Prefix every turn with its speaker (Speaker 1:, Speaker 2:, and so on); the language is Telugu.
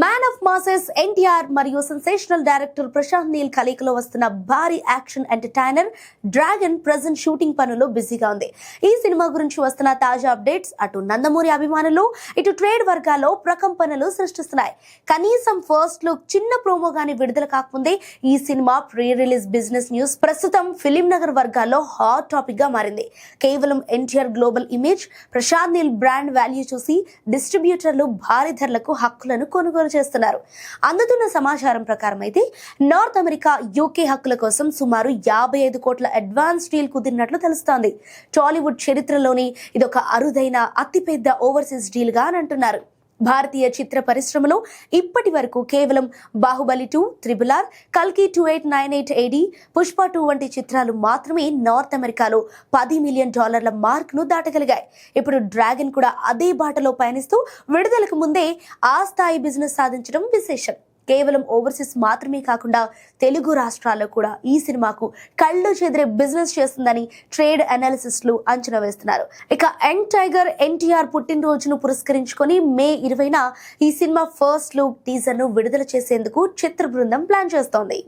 Speaker 1: మ్యాన్ ఆఫ్ మాసెస్ ఎన్టీఆర్ మరియు సెన్సేషనల్ డైరెక్టర్ ప్రశాంత్ నీల్ కలయికలో వస్తున్న భారీ action entertainer dragon present shooting పనుల్లో బిజీగా ఉంది. ఈ సినిమా గురించి వస్తున్న తాజా అప్డేట్స్ అటు నందమూరి అభిమానులు ఇటు ట్రేడ్ వర్గాల్లో ప్రకంపనలు సృష్టిస్తున్నాయి. కనీసం ఫస్ట్ లుక్ చిన్న ప్రోమో గానీ విడుదల కాకముందే ఈ cinema pre release business news ప్రస్తుతం ఫిలిం నగర్ వర్గాల్లో హాట్ టాపిక్ గా మారింది. కేవలం NTR global image, Prashanth Neel brand value చూసి డిస్ట్రిబ్యూటర్లు భారీ ధరలకు హక్కులను కొనుగోలు చేస్తున్నారు. అందుతున్న సమాచారం ప్రకారం అయితే నార్త్ అమెరికా, యూకే హక్కుల కోసం సుమారు 55 కోట్ల అడ్వాన్స్ డీల్ కుదిరినట్లు తెలుస్తోంది. టాలీవుడ్ చరిత్రలోని ఇదొక అరుదైన అతిపెద్ద ఓవర్సీస్ డీల్ గా అంటున్నారు. భారతీయ చిత్ర పరిశ్రమలో ఇప్పటి వరకు కేవలం బాహుబలి 2, RRR, కల్కి 2898 AD, పుష్ప 2 వంటి చిత్రాలు మాత్రమే నార్త్ అమెరికాలో $10 మిలియన్ మార్క్ ను దాటగలిగాయి. ఇప్పుడు డ్రాగన్ కూడా అదే బాటలో పయనిస్తూ విడుదలకు ముందే ఆ స్థాయి బిజినెస్ సాధించడం విశేషం. కేవలం ఓవర్సీస్ మాత్రమే కాకుండా తెలుగు రాష్ట్రాల్లో కూడా ఈ సినిమాకు కళ్ళు చెదిరే బిజినెస్ చేస్తుందని ట్రేడ్ అనాలిసిస్టులు అంచనా వేస్తున్నారు. ఇక యంగ్ టైగర్ ఎన్టీఆర్ పుట్టినరోజును పురస్కరించుకొని మే 20న ఈ సినిమా ఫస్ట్ లుక్ టీజర్ ను విడుదల చేసేందుకు చిత్ర బృందం ప్లాన్ చేస్తోంది.